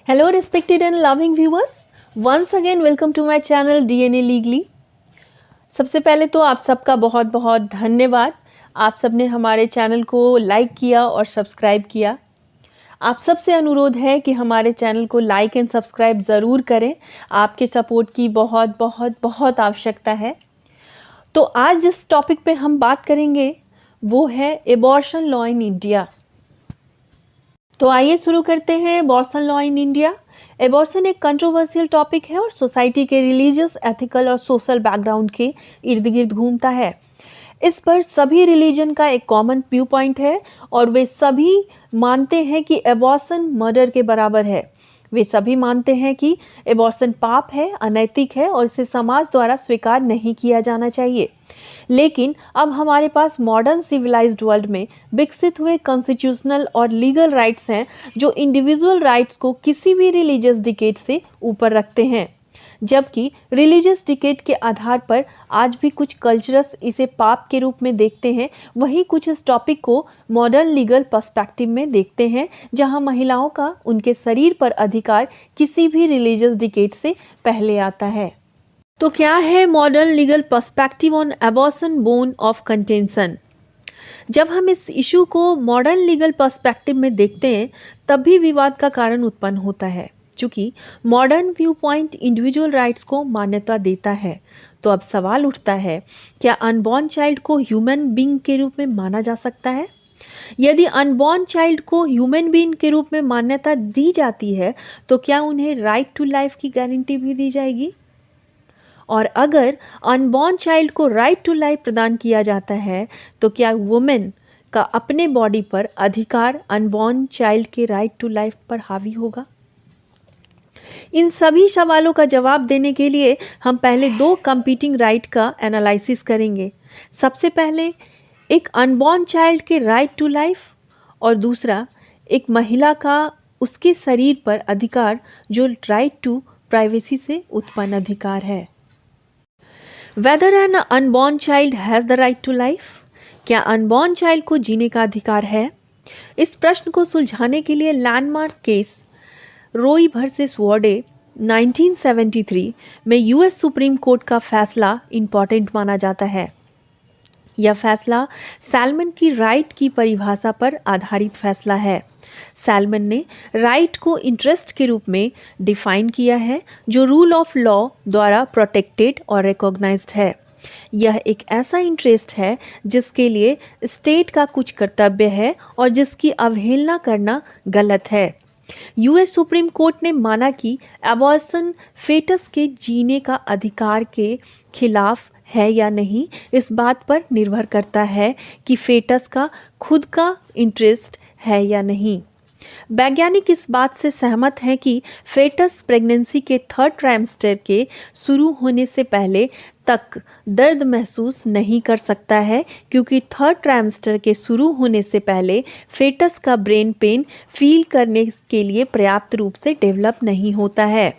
Hello respected and loving viewers, once again welcome to my channel DNA Legally। सबसे पहले तो आप सबका बहुत बहुत धन्यवाद। आप सबने हमारे चैनल को लाइक किया और सब्सक्राइब किया। आप सबसे अनुरोध है कि हमारे चैनल को लाइक एंड सब्सक्राइब ज़रूर करें। आपके सपोर्ट की बहुत बहुत बहुत आवश्यकता है। तो आज जिस टॉपिक पे हम बात करेंगे वो है एबॉर्शन लॉ इन इंडिया। तो आइए शुरू करते हैं abortion law in India. Abortion एक कंट्रोवर्शियल टॉपिक है और सोसाइटी के रिलीजियस, एथिकल और सोशल बैकग्राउंड के इर्द गिर्द घूमता है। इस पर सभी रिलीजन का एक कॉमन व्यू पॉइंट है और वे सभी मानते हैं कि एबॉर्शन मर्डर के बराबर है। वे सभी मानते हैं कि एबॉर्शन पाप है, अनैतिक है और इसे समाज द्वारा स्वीकार नहीं किया जाना चाहिए। लेकिन अब हमारे पास मॉडर्न सिविलाइज्ड वर्ल्ड में विकसित हुए कॉन्स्टिट्यूशनल और लीगल राइट्स हैं जो इंडिविजुअल राइट्स को किसी भी रिलीजियस डिकेट से ऊपर रखते हैं, जबकि रिलीजियस डिकेट के आधार पर आज भी कुछ कल्चरस इसे पाप के रूप में देखते हैं। वहीं कुछ इस टॉपिक को मॉडर्न लीगल पर्सपेक्टिव में देखते हैं, जहां महिलाओं का उनके शरीर पर अधिकार किसी भी रिलीजियस डिकेट से पहले आता है। तो क्या है modern legal perspective on abortion bone of contention? जब हम इस इशू को मॉडर्न लीगल पर्सपेक्टिव में देखते हैं तब भी विवाद का कारण उत्पन्न होता है। चूँकि modern view point individual rights को मान्यता देता है, तो अब सवाल उठता है, क्या अनबॉर्न चाइल्ड को ह्यूमन बीइंग के रूप में माना जा सकता है? यदि अनबॉर्न चाइल्ड को ह्यूमन बीइंग के रूप में मान्यता दी जाती है तो क्या उन्हें राइट टू लाइफ की गारंटी भी दी जाएगी? और अगर अनबॉर्न चाइल्ड को राइट टू लाइफ प्रदान किया जाता है तो क्या वुमेन का अपने बॉडी पर अधिकार अनबॉर्न चाइल्ड के राइट टू लाइफ पर हावी होगा? इन सभी सवालों का जवाब देने के लिए हम पहले दो कंपीटिंग राइट का एनालिसिस करेंगे। सबसे पहले एक अनबॉर्न चाइल्ड के राइट टू लाइफ और दूसरा एक महिला का उसके शरीर पर अधिकार जो राइट टू प्राइवेसी से उत्पन्न अधिकार है। Whether an unborn child has the right to life? क्या अनबॉर्न चाइल्ड को जीने का अधिकार है? इस प्रश्न को सुलझाने के लिए लैंडमार्क केस रोई वर्सेस वाडे 1973 में यूएस सुप्रीम कोर्ट का फैसला इम्पॉर्टेंट माना जाता है। यह फैसला सैलमन की राइट की परिभाषा पर आधारित फैसला है। सैलमन ने राइट को इंटरेस्ट के रूप में डिफाइन किया है जो रूल ऑफ लॉ द्वारा प्रोटेक्टेड और रिकॉग्नाइज्ड है। यह एक ऐसा इंटरेस्ट है जिसके लिए स्टेट का कुछ कर्तव्य है और जिसकी अवहेलना करना गलत है। यूएस सुप्रीम कोर्ट ने माना कि एबॉर्शन फेटस के जीने का अधिकार के खिलाफ है या नहीं, इस बात पर निर्भर करता है कि फेटस का खुद का इंटरेस्ट है या नहीं। वैज्ञानिक इस बात से सहमत हैं कि फेटस प्रेगनेंसी के थर्ड ट्राइमेस्टर के शुरू होने से पहले तक दर्द महसूस नहीं कर सकता है, क्योंकि थर्ड ट्राइमेस्टर के शुरू होने से पहले फेटस का ब्रेन पेन फील करने के लिए पर्याप्त रूप से डेवलप नहीं होता है।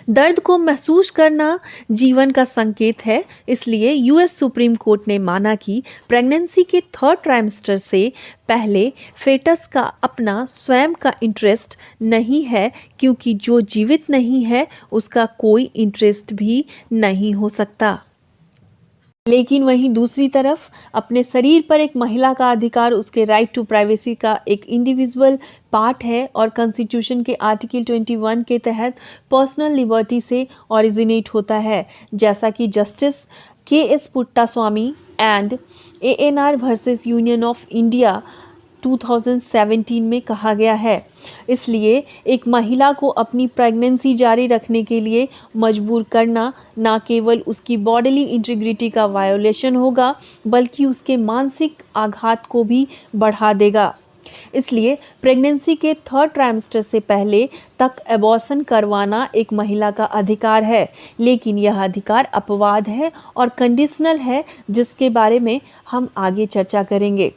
दर्द को महसूस करना जीवन का संकेत है, इसलिए यूएस सुप्रीम कोर्ट ने माना कि प्रेगनेंसी के थर्ड ट्राइमेस्टर से पहले फेटस का अपना स्वयं का इंटरेस्ट नहीं है, क्योंकि जो जीवित नहीं है उसका कोई इंटरेस्ट भी नहीं हो सकता। लेकिन वहीं दूसरी तरफ अपने शरीर पर एक महिला का अधिकार उसके राइट टू प्राइवेसी का एक इंडिविजुअल पार्ट है और कॉन्स्टिट्यूशन के आर्टिकल 21 के तहत पर्सनल लिबर्टी से ओरिजिनेट होता है, जैसा कि justice KS. Puttaswamy and ANR versus union of India 2017 में कहा गया है। इसलिए एक महिला को अपनी प्रेगनेंसी जारी रखने के लिए मजबूर करना न केवल उसकी बॉडीली इंटीग्रिटी का वायोलेशन होगा, बल्कि उसके मानसिक आघात को भी बढ़ा देगा। इसलिए प्रेगनेंसी के थर्ड ट्राइमेस्टर से पहले तक एबॉर्शन करवाना एक महिला का अधिकार है, लेकिन यह अधिकार अपवाद है और कंडीशनल है, जिसके बारे में हम आगे चर्चा करेंगे।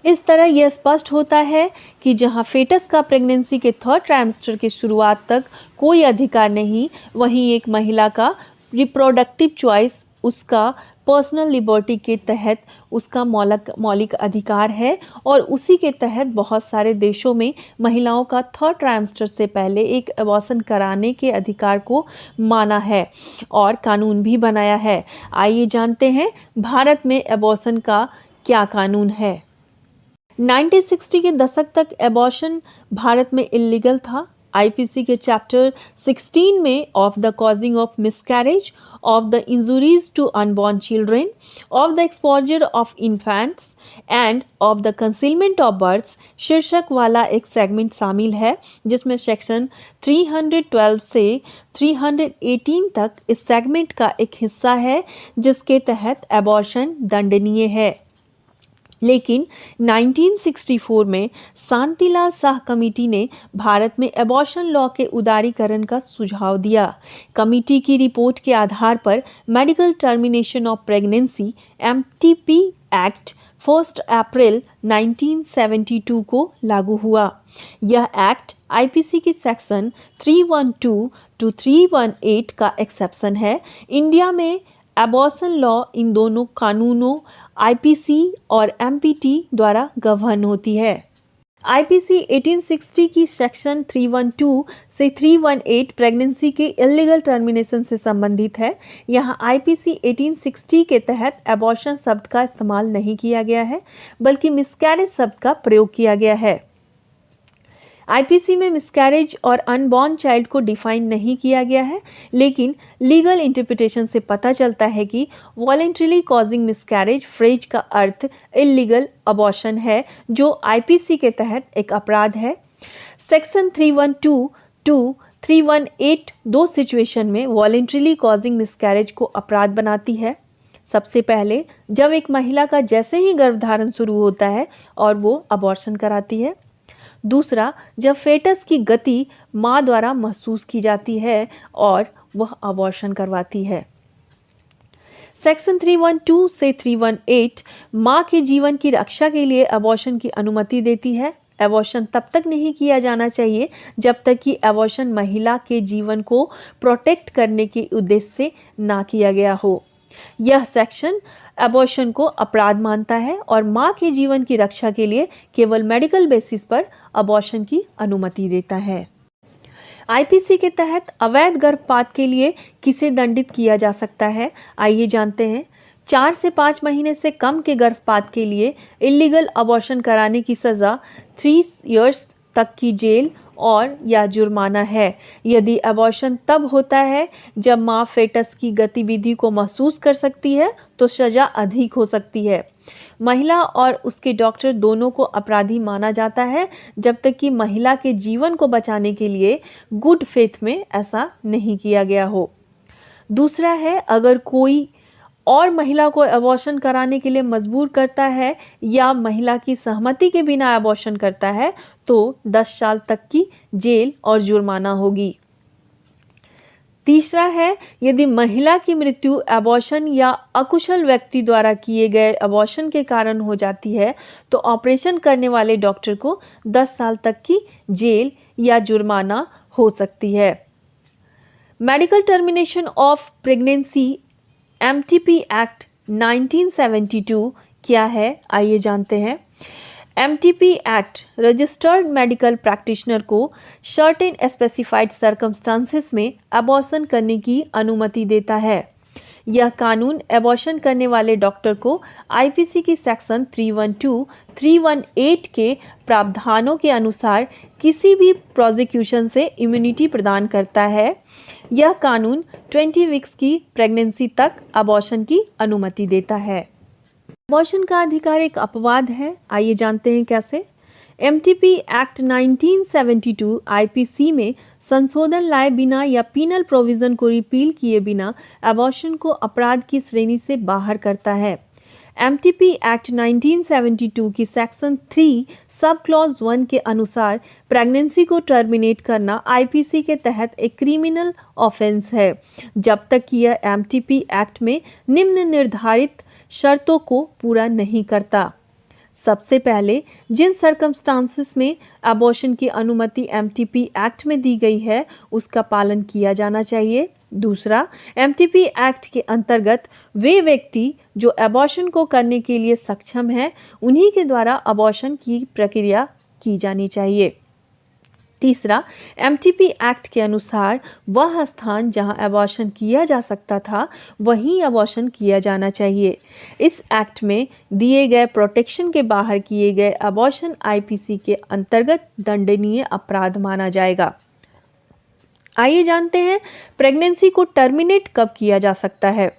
इस तरह यह स्पष्ट होता है कि जहां फेटस का प्रेगनेंसी के थर्ड ट्राइमेस्टर के शुरुआत तक कोई अधिकार नहीं, वहीं एक महिला का रिप्रोडक्टिव चॉइस उसका पर्सनल लिबर्टी के तहत उसका मौलिक अधिकार है और उसी के तहत बहुत सारे देशों में महिलाओं का थर्ड ट्राइमेस्टर से पहले एक अबॉर्शन कराने के अधिकार को माना है और कानून भी बनाया है। आइए जानते हैं भारत में अबॉर्शन का क्या कानून है। 1960 के दशक तक अबॉर्शन भारत में इलीगल था। आईपीसी के चैप्टर 16 में of the causing of miscarriage, of the injuries to unborn children, of the exposure of infants and of the concealment of births शीर्षक वाला एक सेगमेंट शामिल है, जिसमें सेक्शन 312 से 318 तक इस सेगमेंट का एक हिस्सा है, जिसके तहत अबॉर्शन दंडनीय है। लेकिन 1964 में शांतिलाल शाह कमेटी ने भारत में अबॉर्शन लॉ के उदारीकरण का सुझाव दिया। कमेटी की रिपोर्ट के आधार पर medical termination of pregnancy MTP act 1 अप्रैल 1972 को लागू हुआ। यह एक्ट आईपीसी की सेक्शन 312 टू 318 का एक्सेप्शन है। इंडिया में अबॉर्शन लॉ इन दोनों कानूनों आईपीसी और एमपीटी द्वारा गवर्न होती है। आईपीसी 1860 की सेक्शन 312 से 318 प्रेगनेंसी के इलीगल टर्मिनेशन से संबंधित है। यहाँ आईपीसी 1860 के तहत अबॉर्शन शब्द का इस्तेमाल नहीं किया गया है, बल्कि मिसकैरेज शब्द का प्रयोग किया गया है। आईपीसी में मिसकैरेज और अनबॉर्न चाइल्ड को डिफाइन नहीं किया गया है, लेकिन लीगल इंटरप्रिटेशन से पता चलता है कि वॉलेंट्रीली कॉजिंग मिसकैरेज फ्रेज का अर्थ इलीगल अबॉर्शन है, जो आईपीसी के तहत एक अपराध है। सेक्शन 312 टू 318 दो सिचुएशन में वॉलेंट्रीली कॉजिंग मिसकैरेज को अपराध बनाती है। सबसे पहले जब एक महिला का जैसे ही गर्भधारण शुरू होता है और वो अबॉर्शन कराती है। दूसरा, जब फेटस की गति माँ द्वारा महसूस की जाती है और वह अबॉर्शन करवाती है। सेक्शन 312 से 318 माँ के जीवन की रक्षा के लिए अबॉर्शन की अनुमति देती है। अबॉर्शन तब तक नहीं किया जाना चाहिए जब तक कि अबॉर्शन महिला के जीवन को प्रोटेक्ट करने के उद्देश्य से ना किया गया हो। यह सेक्शन अबॉर्शन को अपराध मानता है और मां के जीवन की रक्षा के लिए केवल मेडिकल बेसिस पर अबॉर्शन की अनुमति देता है। आईपीसी के तहत अवैध गर्भपात के लिए किसे दंडित किया जा सकता है, आइए जानते हैं। 4 से 5 महीने से कम के गर्भपात के लिए इलीगल अबॉर्शन कराने की सज़ा 3 इयर्स तक की जेल और या जुर्माना है। यदि अबॉर्शन तब होता है जब माँ फेटस की गतिविधि को महसूस कर सकती है, तो सज़ा अधिक हो सकती है। महिला और उसके डॉक्टर दोनों को अपराधी माना जाता है जब तक कि महिला के जीवन को बचाने के लिए गुड फेथ में ऐसा नहीं किया गया हो। दूसरा है, अगर कोई और महिला को अबॉर्शन कराने के लिए मजबूर करता है या महिला की सहमति के बिना अबॉर्शन करता है, तो 10 साल तक की जेल और जुर्माना होगी। तीसरा है, यदि महिला की मृत्यु अबॉर्शन या अकुशल व्यक्ति द्वारा किए गए अबॉर्शन के कारण हो जाती है, तो ऑपरेशन करने वाले डॉक्टर को 10 साल तक की जेल या जुर्माना हो सकती है। Medical termination of pregnancy MTP act 1972 क्या है, आइए जानते हैं। MTP act registered medical practitioner को सर्टेन स्पेसिफाइड सर्कमस्टांसेस में अबॉर्शन करने की अनुमति देता है। यह कानून अबॉर्शन करने वाले डॉक्टर को आईपीसी की सेक्शन 312, 318 के प्रावधानों के अनुसार किसी भी प्रोसिक्यूशन से इम्यूनिटी प्रदान करता है। यह कानून 20 वीक्स की प्रेगनेंसी तक अबॉर्शन की अनुमति देता है। अबॉर्शन का अधिकार एक अपवाद है, आइए जानते हैं कैसे। एमटीपी एक्ट 1972 आईपीसी में संशोधन लाए बिना या पीनल प्रोविजन को रिपील किए बिना अबॉर्शन को अपराध की श्रेणी से बाहर करता है। एमटीपी एक्ट 1972 की सेक्शन 3 सब क्लॉज 1 के अनुसार प्रेगनेंसी को टर्मिनेट करना आईपीसी के तहत एक क्रिमिनल ऑफेंस है, जब तक कि यह एमटीपी एक्ट में निम्न निर्धारित शर्तों को पूरा नहीं करता। सबसे पहले जिन सर्कमस्टांसेस में अबॉर्शन की अनुमति एमटीपी एक्ट में दी गई है उसका पालन किया जाना चाहिए। दूसरा, एमटीपी एक्ट के अंतर्गत वे व्यक्ति जो अबॉर्शन को करने के लिए सक्षम हैं उन्हीं के द्वारा अबॉर्शन की प्रक्रिया की जानी चाहिए। तीसरा, एमटीपी एक्ट के अनुसार वह स्थान जहां अबॉर्शन किया जा सकता था वहीं अबॉर्शन किया जाना चाहिए। इस एक्ट में दिए गए प्रोटेक्शन के बाहर किए गए अबॉर्शन आईपीसी के अंतर्गत दंडनीय अपराध माना जाएगा। आइए जानते हैं प्रेगनेंसी को टर्मिनेट कब किया जा सकता है।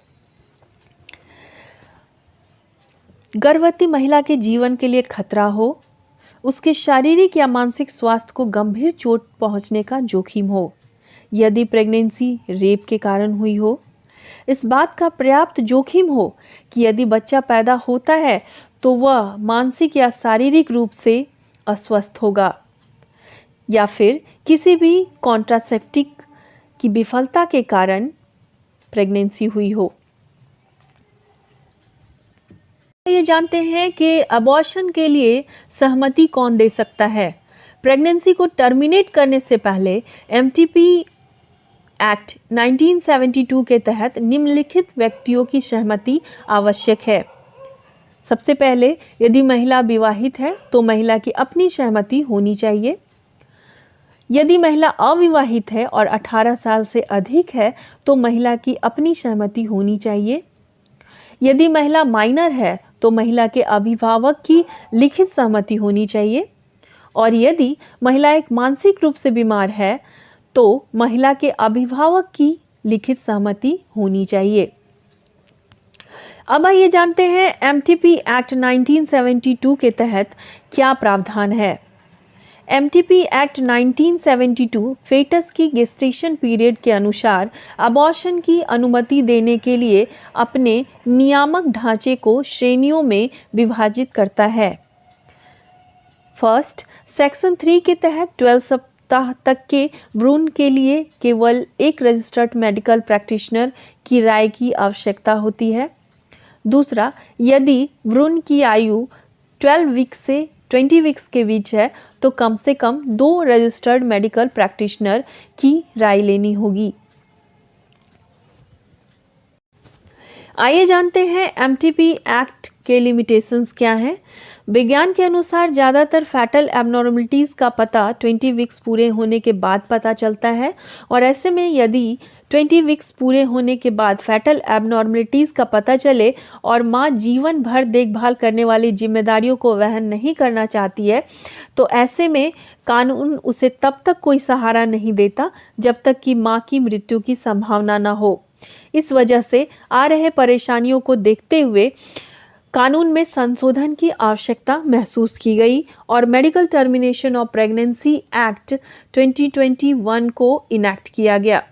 गर्भवती महिला के जीवन के लिए खतरा हो, उसके शारीरिक या मानसिक स्वास्थ्य को गंभीर चोट पहुंचने का जोखिम हो, यदि प्रेगनेंसी रेप के कारण हुई हो, इस बात का पर्याप्त जोखिम हो कि यदि बच्चा पैदा होता है तो वह मानसिक या शारीरिक रूप से अस्वस्थ होगा, या फिर किसी भी कॉन्ट्रासेप्टिव की विफलता के कारण प्रेगनेंसी हुई हो। ये जानते हैं कि अबॉर्शन के लिए सहमति कौन दे सकता है। प्रेगनेंसी को टर्मिनेट करने से पहले एमटीपी एक्ट 1972 के तहत निम्नलिखित व्यक्तियों की सहमति आवश्यक है। सबसे पहले, यदि महिला विवाहित है तो महिला की अपनी सहमति होनी चाहिए। यदि महिला अविवाहित है और 18 साल से अधिक है तो महिला की अपनी सहमति होनी चाहिए। यदि महिला माइनर है तो महिला के अभिभावक की लिखित सहमति होनी चाहिए, और यदि महिला एक मानसिक रूप से बीमार है तो महिला के अभिभावक की लिखित सहमति होनी चाहिए। अब आइए जानते हैं एमटीपी एक्ट 1972 के तहत क्या प्रावधान है। एमटीपी एक्ट 1972 फेटस की गेस्टेशन पीरियड के अनुसार अबॉर्शन की अनुमति देने के लिए अपने नियामक ढांचे को श्रेणियों में विभाजित करता है। फर्स्ट, सेक्शन 3 के तहत 12 सप्ताह तक के भ्रूण के लिए केवल एक रजिस्टर्ड मेडिकल प्रैक्टिशनर की राय की आवश्यकता होती है। दूसरा, यदि भ्रूण की आयु 12 वीक्स से 20 वीक्स के बीच है तो कम से कम 2 रजिस्टर्ड मेडिकल प्रैक्टिशनर की राय लेनी होगी। आइए जानते हैं एमटीपी एक्ट के लिमिटेशंस क्या हैं। विज्ञान के अनुसार ज़्यादातर फैटल एबनॉर्मलिटीज़ का पता 20 वीक्स पूरे होने के बाद पता चलता है, और ऐसे में यदि 20 वीक्स पूरे होने के बाद फैटल एबनॉर्मलिटीज़ का पता चले और माँ जीवन भर देखभाल करने वाली जिम्मेदारियों को वहन नहीं करना चाहती है तो ऐसे में कानून उसे तब तक कोई सहारा नहीं देता जब तक कि माँ की मृत्यु की संभावना न हो। इस वजह से आ रहे परेशानियों को देखते हुए कानून में संशोधन की आवश्यकता महसूस की गई और medical termination of pregnancy act 2021 को इनैक्ट किया गया।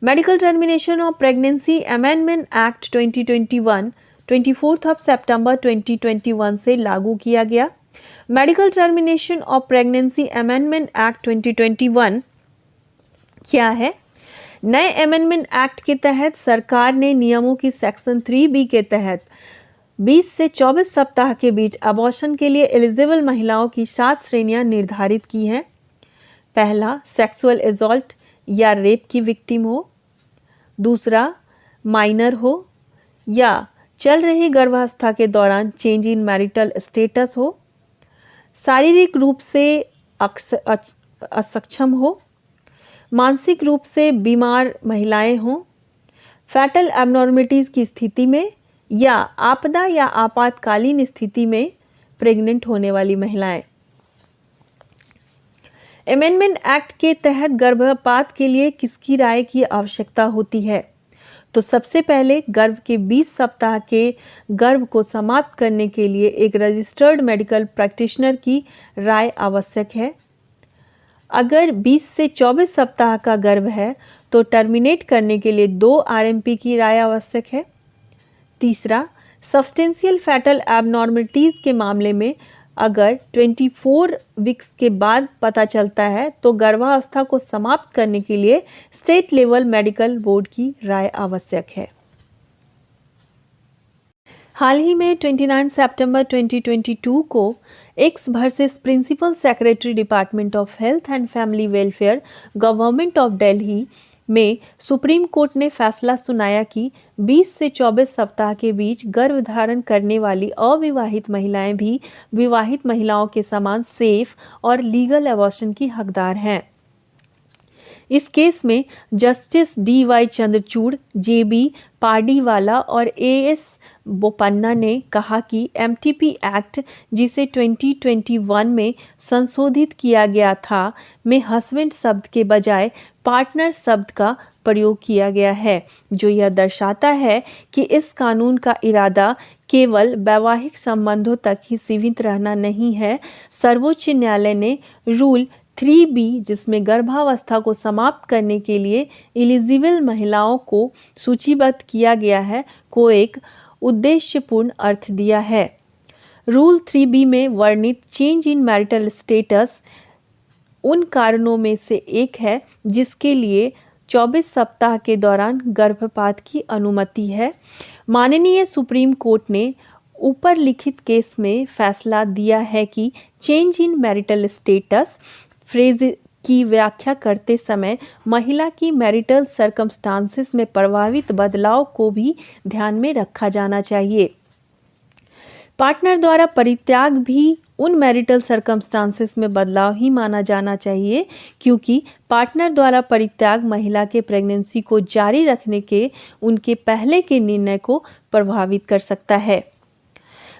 Medical termination of pregnancy amendment act 2021 24 सितंबर 2021 से लागू किया गया। Medical termination of pregnancy amendment act 2021 क्या है? नए अमेंडमेंट एक्ट के तहत सरकार ने नियमों की सेक्शन 3B के तहत 20 से 24 सप्ताह के बीच अबॉर्शन के लिए एलिजिबल महिलाओं की 7 श्रेणियां निर्धारित की हैं। पहला, सेक्सुअल असॉल्ट या रेप की विक्टिम हो। दूसरा, माइनर हो या चल रही गर्भावस्था के दौरान चेंज इन मैरिटल स्टेटस हो। शारीरिक रूप से असक्षम हो। मानसिक रूप से बीमार महिलाएं हों। फैटल एबनॉर्मलिटीज़ की स्थिति में या आपदा या आपातकालीन स्थिति में प्रेग्नेंट होने वाली महिलाएं। अमेंडमेंट एक्ट के तहत गर्भपात के लिए किसकी राय की आवश्यकता होती है? तो सबसे पहले गर्भ के 20 सप्ताह के गर्भ को समाप्त करने के लिए एक रजिस्टर्ड मेडिकल प्रैक्टिशनर की राय आवश्यक है। अगर 20 से 24 सप्ताह का गर्भ है तो टर्मिनेट करने के लिए 2 आरएमपी की राय आवश्यक है। तीसरा, सब्सटेंशियल फैटल एबनॉर्मलिटीज़ के मामले में अगर 24 वीक्स के बाद पता चलता है तो गर्भावस्था को समाप्त करने के लिए स्टेट लेवल मेडिकल बोर्ड की राय आवश्यक है। हाल ही में 29 सितंबर 2022 को X versus principal secretary department of health and family welfare government of Delhi में सुप्रीम कोर्ट ने फैसला सुनाया कि 20 से 24 सप्ताह के बीच गर्भधारण करने वाली अविवाहित महिलाएं भी विवाहित महिलाओं के समान सेफ और लीगल अबॉर्शन की हकदार हैं। इस केस में justice DY Chandrachud, JB Pardiwala और AS बोपन्ना ने कहा कि MTP एक्ट, जिसे 2021 में संशोधित किया गया था, में हस्बैंड शब्द के बजाय पार्टनर शब्द का प्रयोग किया गया है, जो यह दर्शाता है कि इस कानून का इरादा केवल वैवाहिक संबंधों तक ही सीमित रहना नहीं है। सर्वोच्च न्यायालय ने रूल 3B, जिसमें गर्भावस्था को समाप्त करने के लिए एलिजिबल महिलाओं को सूचीबद्ध किया गया है, को एक उद्देश्यपूर्ण अर्थ दिया है। रूल 3B में वर्णित चेंज इन मैरिटल स्टेटस उन कारणों में से एक है जिसके लिए 24 सप्ताह के दौरान गर्भपात की अनुमति है। माननीय सुप्रीम कोर्ट ने ऊपर लिखित केस में फैसला दिया है कि change in marital status phrase की व्याख्या करते समय महिला की मैरिटल सर्कमस्टांसेस में प्रभावित बदलाव को भी ध्यान में रखा जाना चाहिए। पार्टनर द्वारा परित्याग भी उन मैरिटल सर्कमस्टांसेस में बदलाव ही माना जाना चाहिए, क्योंकि पार्टनर द्वारा परित्याग महिला के प्रेगनेंसी को जारी रखने के उनके पहले के निर्णय को प्रभावित कर सकता है।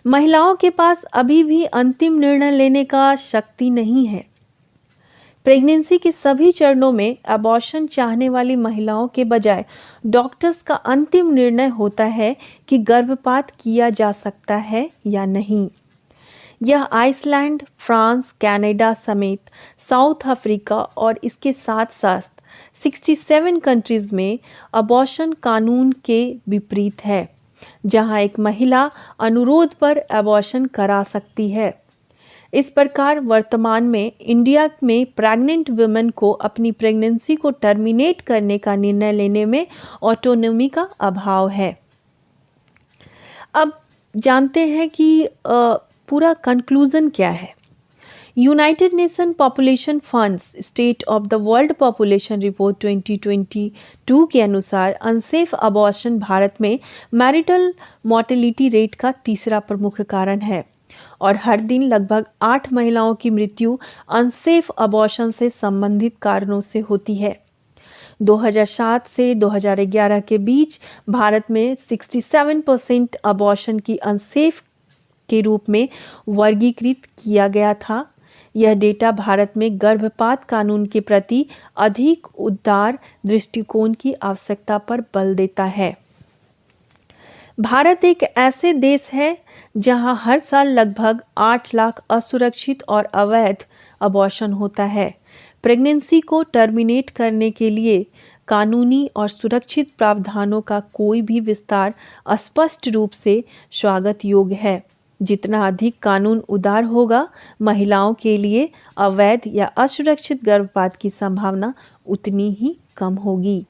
महिलाओं के पास अभी भी अंतिम निर्णय लेने का शक्ति नहीं है। प्रेगनेंसी के सभी चरणों में अबॉर्शन चाहने वाली महिलाओं के बजाय डॉक्टर्स का अंतिम निर्णय होता है कि गर्भपात किया जा सकता है या नहीं। यह आइसलैंड, फ्रांस, कनाडा समेत साउथ अफ्रीका और इसके साथ साथ 67 कंट्रीज में अबॉर्शन कानून के विपरीत है, जहां एक महिला अनुरोध पर अबॉर्शन करा सकती है। इस प्रकार वर्तमान में इंडिया में प्रेग्नेंट वुमेन को अपनी प्रेगनेंसी को टर्मिनेट करने का निर्णय लेने में ऑटोनॉमी का अभाव है। अब जानते हैं कि पूरा कंक्लूजन क्या है। United nation population funds state of the world population report 2022 के अनुसार अनसेफ अबॉर्शन भारत में मैरिटल मोर्टेलिटी रेट का तीसरा प्रमुख कारण है और हर दिन लगभग 8 महिलाओं की मृत्यु अनसेफ अबॉर्शन से संबंधित कारणों से होती है। 2007 से 2011 के बीच भारत में 67% अबॉर्शन की अनसेफ के रूप में वर्गीकृत किया गया था। यह डेटा भारत में गर्भपात कानून के प्रति अधिक उदार दृष्टिकोण की आवश्यकता पर बल देता है। भारत एक ऐसे देश है जहां हर साल लगभग 8 लाख असुरक्षित और अवैध अबॉर्शन होता है। प्रेगनेंसी को टर्मिनेट करने के लिए कानूनी और सुरक्षित प्रावधानों का कोई भी विस्तार स्पष्ट रूप से स्वागत योग्य है। जितना अधिक कानून उदार होगा, महिलाओं के लिए अवैध या असुरक्षित गर्भपात की संभावना उतनी ही कम होगी।